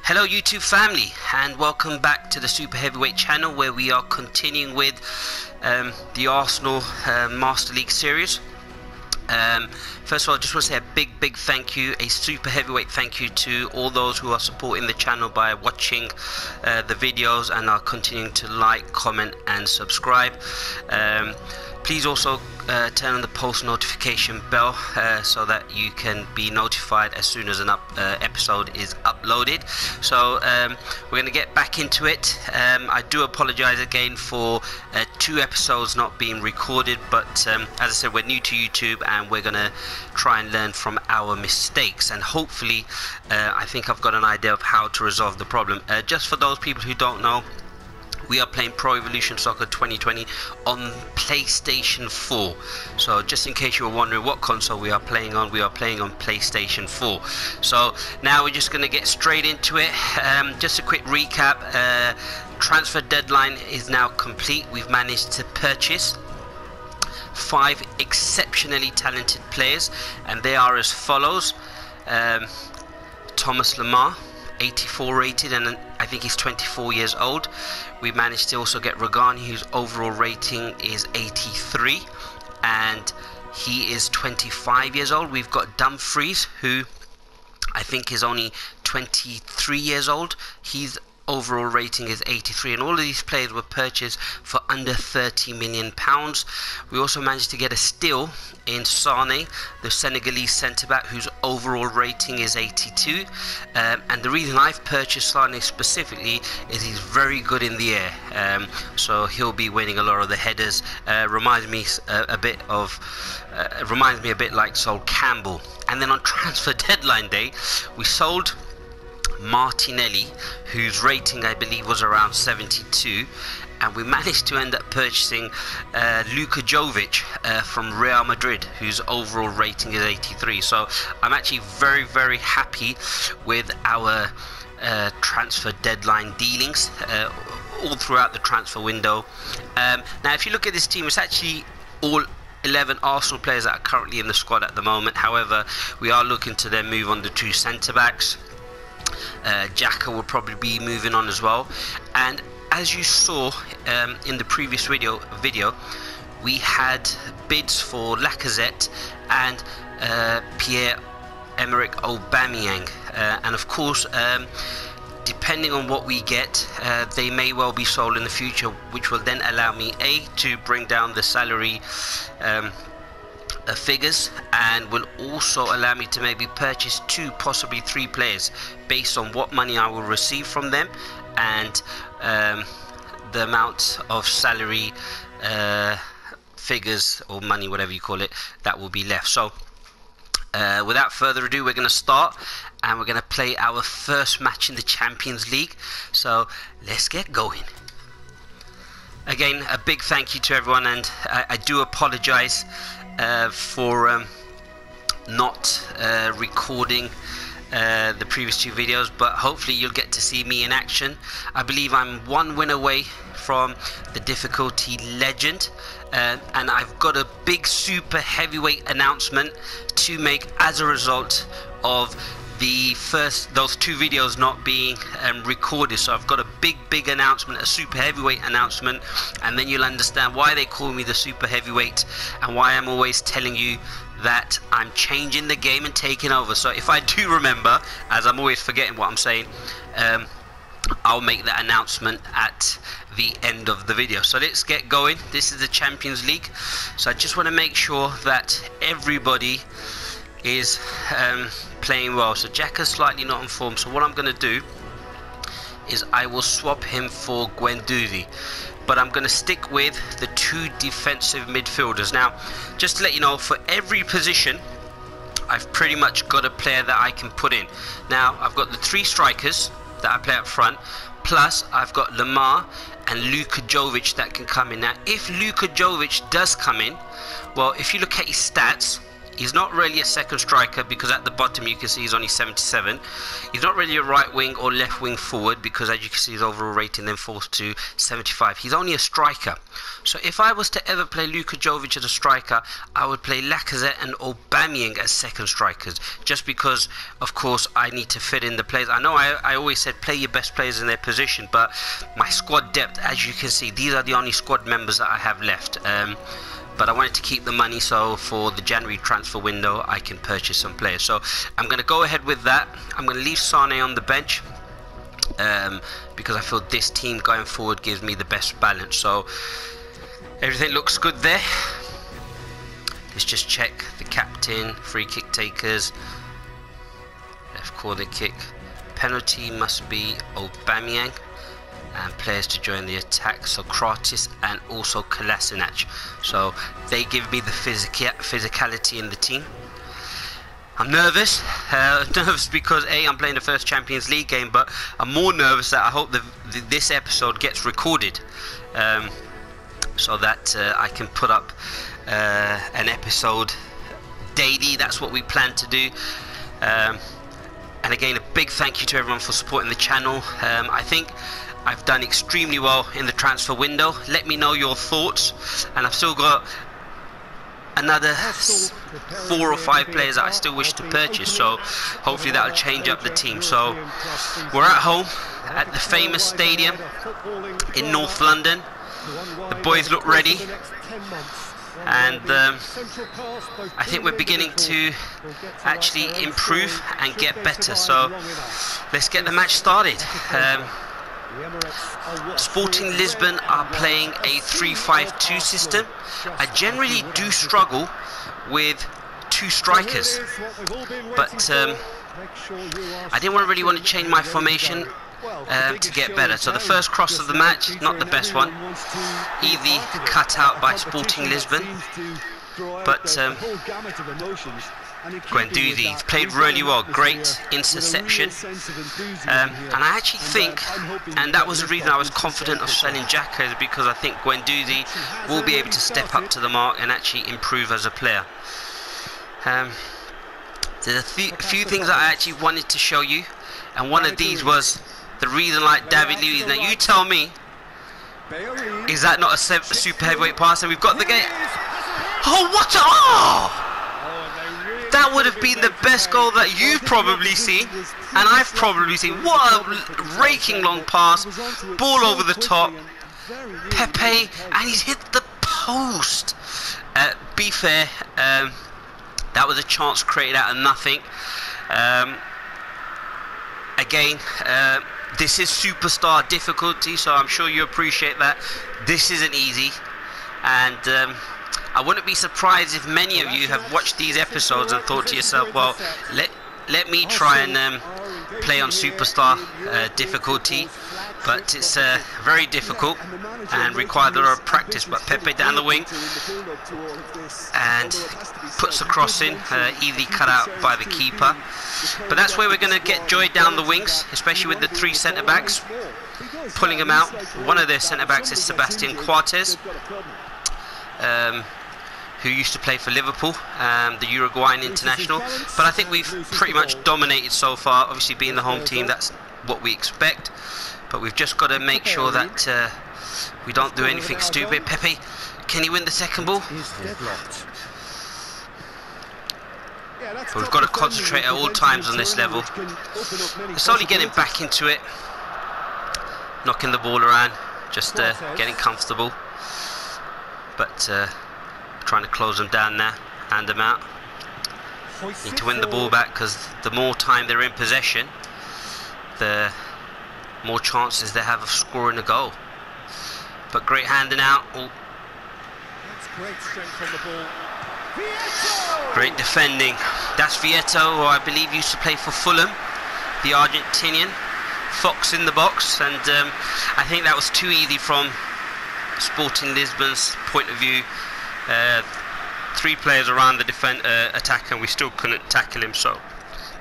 Hello YouTube family, and welcome back to the Super Heavyweight channel, where we are continuing with the Arsenal Master League series. First of all, I just want to say a big thank you, a super heavyweight thank you to all those who are supporting the channel by watching the videos and are continuing to like, comment and subscribe. Please also turn on the post notification bell so that you can be notified as soon as an episode is uploaded. So we're going to get back into it. I do apologize again for 2 episodes not being recorded, but as I said, we're new to YouTube and we're going to try and learn from our mistakes, and hopefully I think I've got an idea of how to resolve the problem. Just for those people who don't know, we are playing Pro Evolution Soccer 2020 on PlayStation 4. So just in case you were wondering what console we are playing on PlayStation 4. So now we're just going to get straight into it. Just a quick recap. Transfer deadline is now complete. We've managed to purchase 5 exceptionally talented players, and they are as follows. Thomas Lemar, 84 rated, and I think he's 24 years old. We managed to also get Regani, whose overall rating is 83, and he is 25 years old. We've got Dumfries, who I think is only 23 years old. His overall rating is 83, and all of these players were purchased for under £30 million. We also managed to get a steal in Sane, the Senegalese centre-back, whose overall rating is 82, and the reason I've purchased Sane specifically is he's very good in the air, so he'll be winning a lot of the headers. Reminds me a bit like Sol Campbell. And then on transfer deadline day, we sold Martinelli, whose rating I believe was around 72, and we managed to end up purchasing Luka Jovic from Real Madrid, whose overall rating is 83. So I'm actually very happy with our transfer deadline dealings all throughout the transfer window. Now if you look at this team, it's actually all 11 Arsenal players that are currently in the squad at the moment. However, we are looking to then move on the 2 centre-backs. Xhaka will probably be moving on as well, and as you saw in the previous video, we had bids for Lacazette and Pierre-Emerick Aubameyang, and of course depending on what we get, they may well be sold in the future, which will then allow me to bring down the salary figures, and will also allow me to maybe purchase 2, possibly 3 players based on what money I will receive from them and the amount of salary figures or money, whatever you call it, that will be left. So without further ado, we're going to start and we're going to play our first match in the Champions League. So let's get going. Again, a big thank you to everyone, and I do apologize for not recording the previous 2 videos, but hopefully you'll get to see me in action. I believe I'm 1 win away from the difficulty legend, and I've got a big super heavyweight announcement to make as a result of those 2 videos not being recorded. So I've got a big announcement, a super heavyweight announcement, and then you'll understand why they call me the super heavyweight and why I'm always telling you that I'm changing the game and taking over. So if I do remember, as I'm always forgetting what I'm saying, I'll make that announcement at the end of the video. So let's get going. This is the Champions League, so I just want to make sure that everybody is playing well. So Xhaka's slightly not in form, so what I'm going to do is I will swap him for Guendouzi, but I'm going to stick with the 2 defensive midfielders. Now just to let you know, for every position I've pretty much got a player that I can put in. Now I've got the 3 strikers that I play up front, plus I've got Lemar and Luka Jovic that can come in. Now if Luka Jovic does come in, well, if you look at his stats, He's not really a second striker because at the bottom you can see he's only 77. He's not really a right wing or left wing forward because as you can see his overall rating then falls to 75. He's only a striker. So if I was to ever play Luka Jovic as a striker, I would play Lacazette and Aubameyang as second strikers, just because of course I need to fit in the players. I know I always said play your best players in their position, but my squad depth, as you can see, these are the only squad members that I have left. But I wanted to keep the money, so for the January transfer window I can purchase some players. So I'm going to go ahead with that. I'm going to leave Sane on the bench because I feel this team going forward gives me the best balance. So everything looks good there. Let's just check the captain, free kick takers, left corner kick. Penalty must be Aubameyang. And players to join the attack, so Kratis and also Kolasinac. So they give me the physicality in the team. I'm nervous. Nervous because A, I'm playing the first Champions League game, but I'm more nervous that I hope this episode gets recorded, so that I can put up an episode daily. That's what we plan to do. And again, a big thank you to everyone for supporting the channel. I think I've done extremely well in the transfer window. Let me know your thoughts, and I've still got another 4 or 5 players that I still wish to purchase, so hopefully that'll change up the team. So we're at home at the famous stadium in North London. The boys look ready, and I think we're beginning to actually improve and get better. So let's get the match started. Sporting Lisbon are playing a 3-5-2 system. I generally do struggle with 2 strikers, but I didn't really want to change my formation to get better. So the first cross of the match, not the best one, easily cut out by Sporting Lisbon, but Guendouzi played really well, great interception, and I actually think, and that was the reason I was confident of selling Xhaka, is because I think Guendouzi will be able to step up to the mark and actually improve as a player. There's a few things that I actually wanted to show you, and one of these was the reason like David Luiz. Now you tell me, is that not a super heavyweight pass? And we've got the game. Oh, what? Oh! That would have been the best goal that you've probably seen, and I've probably seen. What a raking long pass, ball over the top, Pepe, and he's hit the post. Be fair, that was a chance created out of nothing. Again, this is superstar difficulty, so I'm sure you appreciate that. This isn't easy, and I wouldn't be surprised if many of you have watched these episodes and thought to yourself, well, let me try and play on superstar difficulty, but it's very difficult and requires a lot of practice. But Pepe down the wing and puts the cross in, easily cut out by the keeper. But that's where we're going to get joy down the wings, especially with the 3 centre-backs, pulling them out. One of their centre-backs is Sebastian Coates, who used to play for Liverpool, the Uruguayan international. But I think we've pretty much dominated so far. Obviously being the home team, that's what we expect, but we've just got to make sure that we don't do anything stupid. Pepe, can he win the second ball? But we've got to concentrate at all times on this level. It's only getting back into it, knocking the ball around, just getting comfortable, but trying to close them down now, hand them out. Need to win the ball back, because the more time they're in possession, the more chances they have of scoring a goal. But great handing out. Oh. Great defending. That's Vieto, who I believe used to play for Fulham, the Argentinian. Fox in the box, and I think that was too easy from Sporting Lisbon's point of view. 3 players around the attacker, and we still couldn't tackle him, so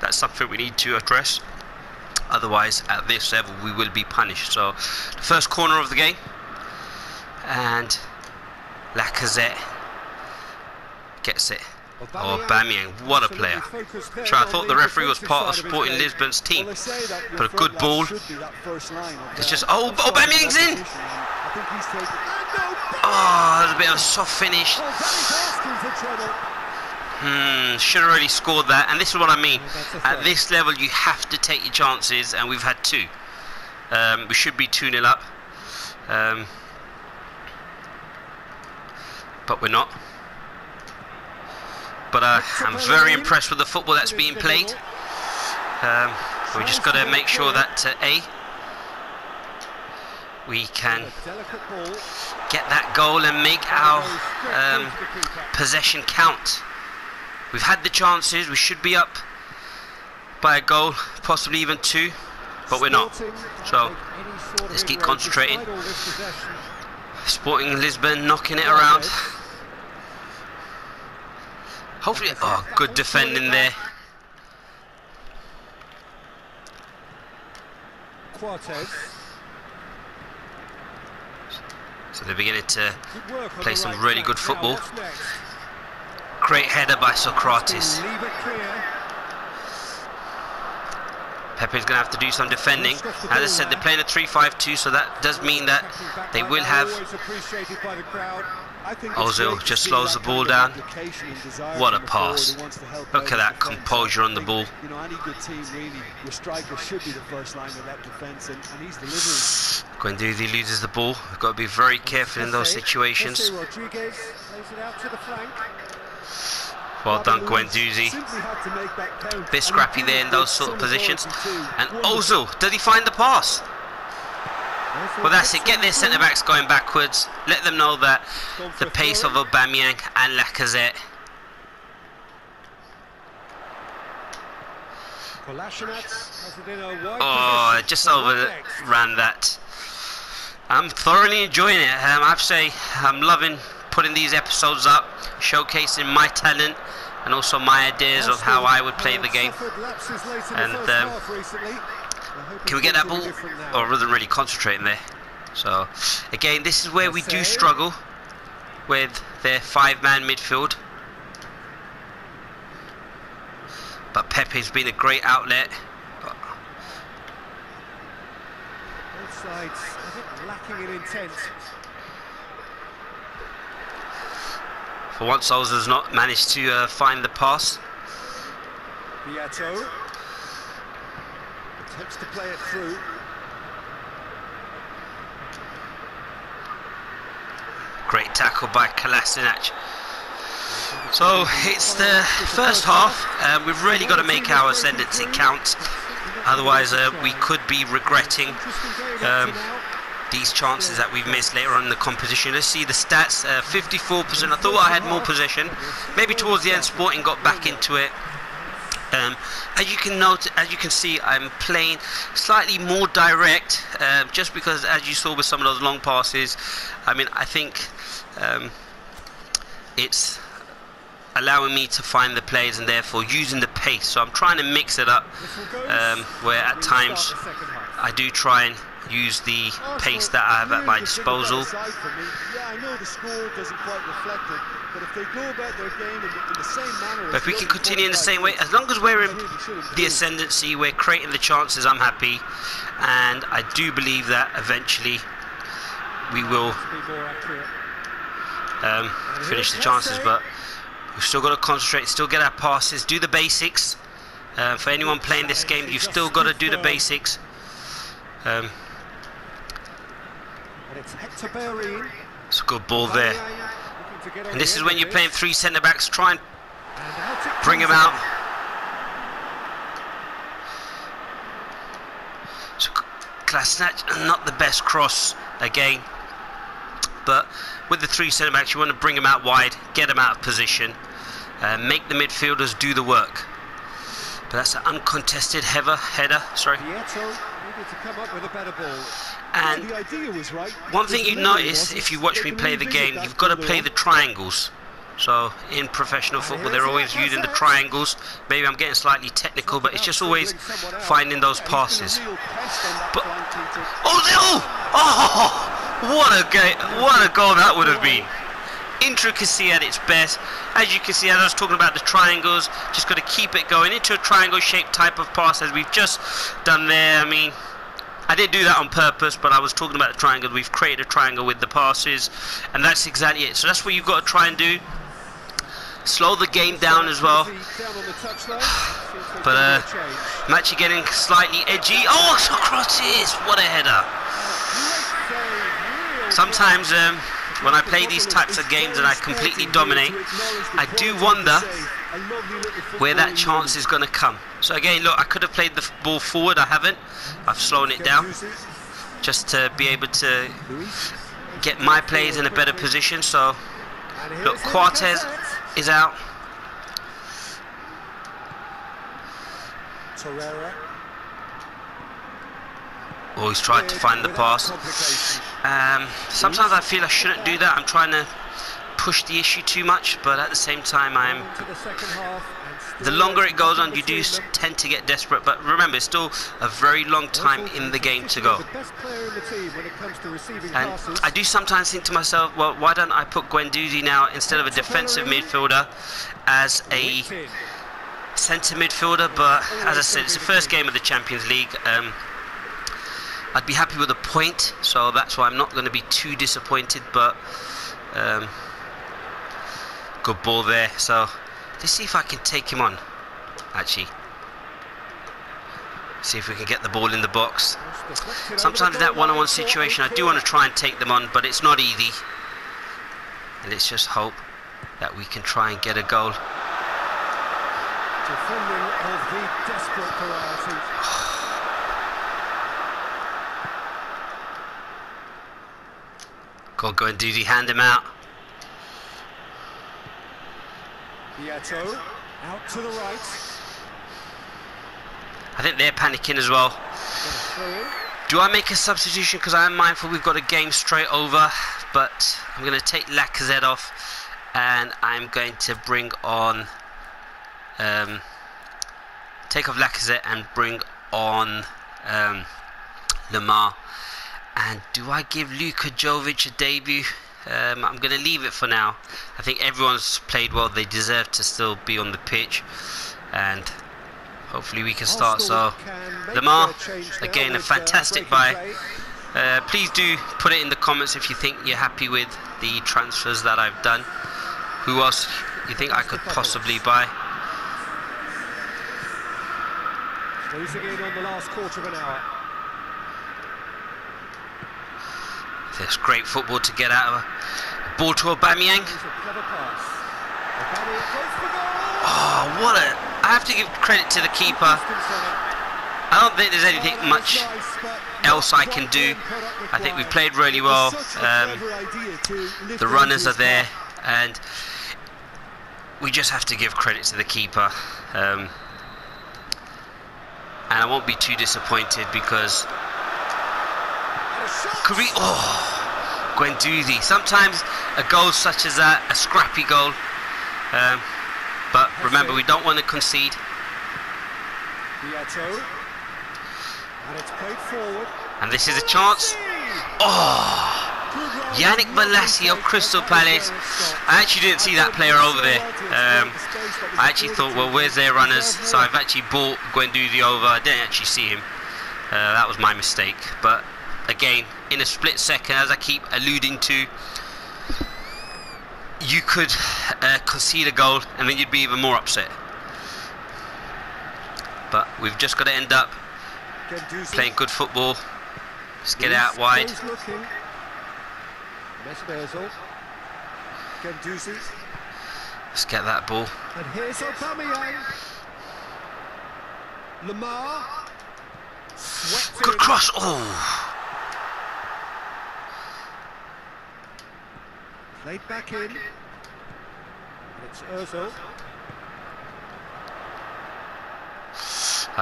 that's something we need to address. Otherwise, at this level, we will be punished. So, the first corner of the game, and Lacazette gets it Oh, Aubameyang, what a player. So I thought the referee was part of Sporting Lisbon's team. But a good ball. It's just, oh, Aubameyang's in! Oh, there's a bit of a soft finish. Should have already scored that. And this is what I mean. At this level, you have to take your chances, and we've had 2. We should be 2-0 up. But we're not. But I'm very impressed with the football that's being played. We just got to make sure that we can get that goal and make our possession count. We've had the chances. We should be up by a goal, possibly even 2, but we're not. So let's keep concentrating. Sporting Lisbon knocking it around. Hopefully, oh, good defending there. So they're beginning to play some really good football. Great header by Socrates. Pepe's going to have to do some defending. As I said, they're playing a 3-5-2, so that does mean that they will have... Ozil just slows the ball down. What a pass. Look at that composure on the ball. Guendouzi loses the ball. We've got to be very careful in those situations. Well done, Guendouzi. Bit scrappy there in those sort of positions. And Ozil, did he find the pass? Well, that's it. Get their centre-backs going backwards. Let them know that the pace of Aubameyang and Lacazette. Oh, just overran that. I'm thoroughly enjoying it. I have to say, I'm loving putting these episodes up, showcasing my talent and also my ideas of how I would play the game. And can we get that ball? Oh, rather than really concentrating there. So, again, this is where we do struggle with their 5-man midfield. But Pepe's been a great outlet. Both sides, I think, lacking in intent. For once, Ozil's not managed to find the pass. Beato attempts to play it through. Great tackle by Kolasinac. So it's the first half. We've really got to make our ascendancy count. Otherwise, we could be regretting these chances that we've missed later on in the competition. Let's see the stats. 54%. I thought I had more possession. Maybe towards the end, Sporting got back into it. As you can note, as you can see, I'm playing slightly more direct, just because, as you saw with some of those long passes, I mean, I think it's allowing me to find the plays and therefore using the pace. So I'm trying to mix it up, where at times I do try and use the pace that I have at my disposal. But if we can continue in the same way, as long as we're in the ascendancy, we're creating the chances, I'm happy. And I do believe that eventually we will finish the chances, but we've still got to concentrate, still get our passes, do the basics. For anyone playing this game, you've still got to do the basics. It's a good ball there. And this is when you're playing 3 centre-backs, try and bring him out. So, Kolasinac, not the best cross again. But with the 3 centre-backs, you want to bring them out wide, get them out of position, make the midfielders do the work. But that's an uncontested header. Sorry. To come up with a better ball. And the idea was right. One thing you notice if you watch me play the game, you've got to play the triangles. So in professional football, they're always using the triangles. Maybe I'm getting slightly technical, but it's just always finding those passes. But oh, what a goal that would have been! intricacy at its best. As you can see, as I was talking about the triangles, just got to keep it going into a triangle shaped type of pass as we've just done there. I mean, I didn't do that on purpose, but I was talking about the triangle. We've created a triangle with the passes, and that's exactly it. So that's what you've got to try and do. Slow the game down as well. But I'm actually getting slightly edgy. Oh, Socrates! What a header! Sometimes when I play these types of games and I completely dominate, I do wonder where that chance is going to come. So again, look, I could have played the ball forward. I haven't. I've slowed it down just to be able to get my players in a better position. So look, Cortez is out. Oh, he's tried to find the pass. Sometimes I feel I shouldn't do that. I'm trying to push the issue too much, but at the same time, the longer it goes on, you do tend to get desperate. But remember, it's still a very long time in the game to go. And I do sometimes think to myself, well, why don't I put Guendouzi now instead of a defensive midfielder as a centre midfielder? But as I said, it's the first game of the Champions League. I'd be happy with a point, so that's why I'm not going to be too disappointed. But good ball there. So let's see if I can take him on. Actually, see if we can get the ball in the box. Sometimes that one-on-one situation, I do want to try and take them on, but it's not easy. And let's just hope that we can try and get a goal. Go and do the hand him out. Beato out to the right. I think they're panicking as well. Do I make a substitution? Because I am mindful we've got a game straight over. But I'm going to take Lacazette off, and I'm going to bring on take off Lacazette and bring on Lamar. And do I give Luka Jovic a debut? I'm going to leave it for now. I think everyone's played well. They deserve to still be on the pitch, and hopefully we can start. So Lamar, again, a fantastic buy. Please do put it in the comments if you think you're happy with the transfers that I've done. Who else you think I could possibly buy? Closing in on the last quarter of an hour. There's great football to get out of a ball to Aubameyang. Oh, what a... I have to give credit to the keeper. I don't think there's anything much else I can do. I think we played really well. The runners are there, and we just have to give credit to the keeper. And I won't be too disappointed because could we... Oh, Guendouzi. Sometimes a goal such as that, a scrappy goal. But remember, we don't want to concede. And this is a chance. Oh, Yannick Bolasie of Crystal Palace. I actually didn't see that player over there. I actually thought, well, where's their runners? So I've actually brought Guendouzi over. I didn't actually see him. That was my mistake. But again, in a split second, as I keep alluding to, you could concede a goal and then you'd be even more upset. But we've just got to end up playing good football. Let's get out wide. Let's get that ball. And here's Aubameyang. Lamar. Good cross. Oh. Played back in. It's Ozil.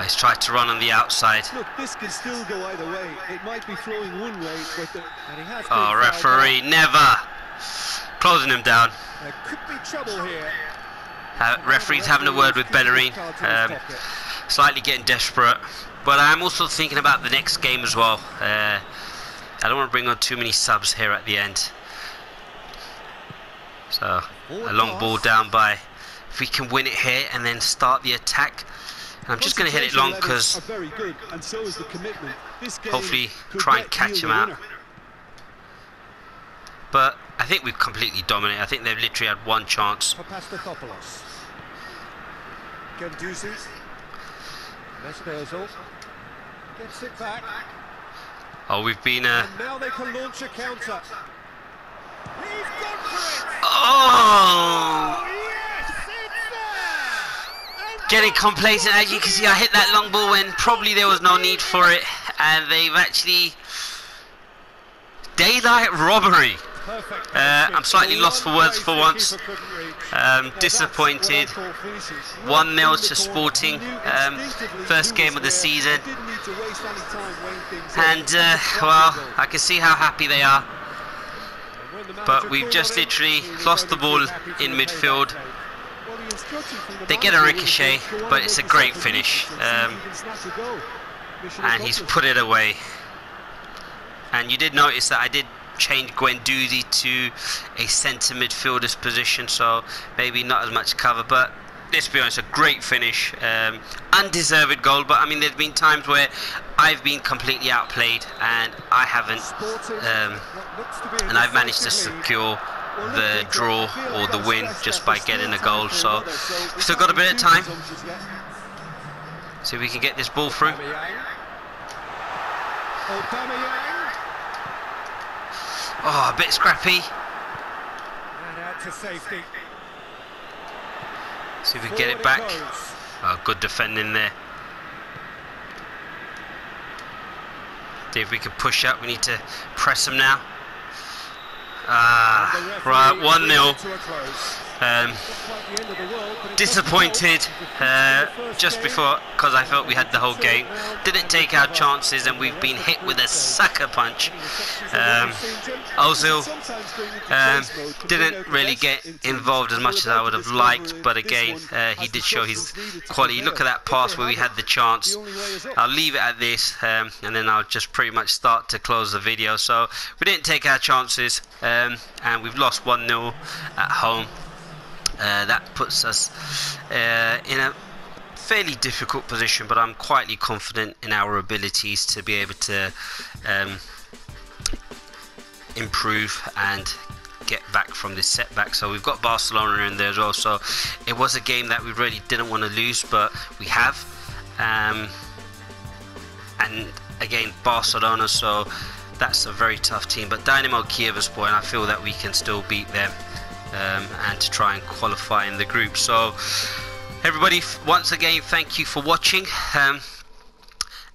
He's tried to run on the outside. Look, this can still go either way. It might be flowing one way, but and he has. Oh, referee, never closing him down. There could be trouble here. Referee's having a word with Bellerin. Slightly getting desperate, but I'm also thinking about the next game as well. I don't want to bring on too many subs here at the end. So a long ball down by, if we can win it here and then start the attack. And I'm just going to hit it long because hopefully try and catch him out. But I think we've completely dominated. I think they've literally had one chance. Oh, we've been now they can launch a counter. Oh! Getting complacent. As you can see, I hit that long ball when probably there was no need for it, and they've actually daylight robbery. I'm slightly lost for words for once. Disappointed. 1-0 to Sporting. First game of the season. And, well, I can see how happy they are. But we've just literally lost the ball in midfield. They get a ricochet, but it's a great finish. And he's put it away. And you did notice that I did change Guendouzi to a centre midfielder's position, so maybe not as much cover, but let's be honest, a great finish. Undeserved goal, but I mean there's been times where I've been completely outplayed and I haven't, and I've managed to secure the draw or the win just by getting a goal. So we've still got a bit of time, see if we can get this ball through. Oh, a bit scrappy. And out to safety. See if we can get it back. Oh, good defending there. See if we can push up. We need to press them now. Right, 1-0. Disappointed just before, because I felt we had the whole game. Didn't take our chances and we've been hit with a sucker punch. Ozil didn't really get involved as much as I would have liked, but again he did show his quality. Look at that pass where we had the chance. I'll leave it at this, and then I'll just pretty much start to close the video. So we didn't take our chances, and we've lost 1-0 at home. That puts us in a fairly difficult position, but I'm quietly confident in our abilities to be able to improve and get back from this setback. So we've got Barcelona in there as well, so it was a game that we really didn't want to lose, but we have, and again Barcelona, so that's a very tough team. But Dynamo Kiev is boy, and I feel that we can still beat them, and to try and qualify in the group. So everybody, once again, thank you for watching.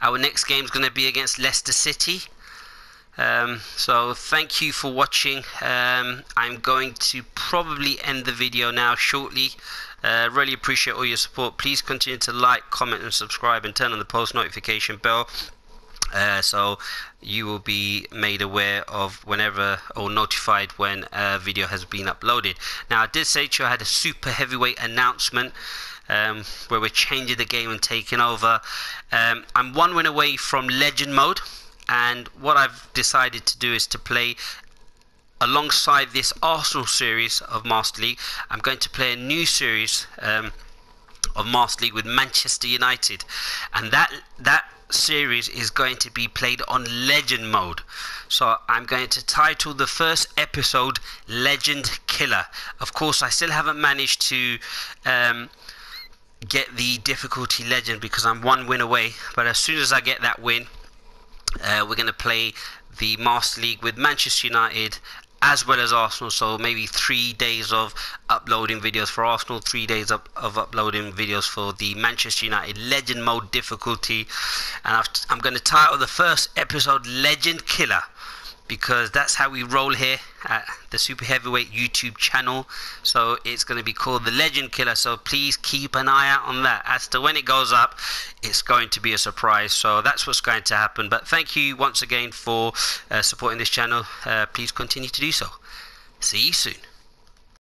Our next game is going to be against Leicester City. So thank you for watching. I'm going to probably end the video now shortly. Really appreciate all your support. Please continue to like, comment and subscribe, and turn on the post notification bell, so you will be made aware of whenever, or notified when a video has been uploaded. Now I did say to you I had a super heavyweight announcement, where we're changing the game and taking over. I'm 1 win away from legend mode, and what I've decided to do is to play alongside this Arsenal series of Master League. I'm going to play a new series of Master League with Manchester United, and that series is going to be played on legend mode. So I'm going to title the first episode Legend Killer. Of course I still haven't managed to get the difficulty legend because I'm 1 win away, but as soon as I get that win, we're going to play the Master League with Manchester United as well as Arsenal. So maybe 3 days of uploading videos for Arsenal, 3 days of uploading videos for the Manchester United legend mode difficulty. And I'm going to title the first episode Legend Killer, because that's how we roll here at the Super Heavyweight YouTube channel. So it's going to be called the Legend Killer, so please keep an eye out on that. As to when it goes up, it's going to be a surprise, so that's what's going to happen. But thank you once again for supporting this channel. Please continue to do so. See you soon.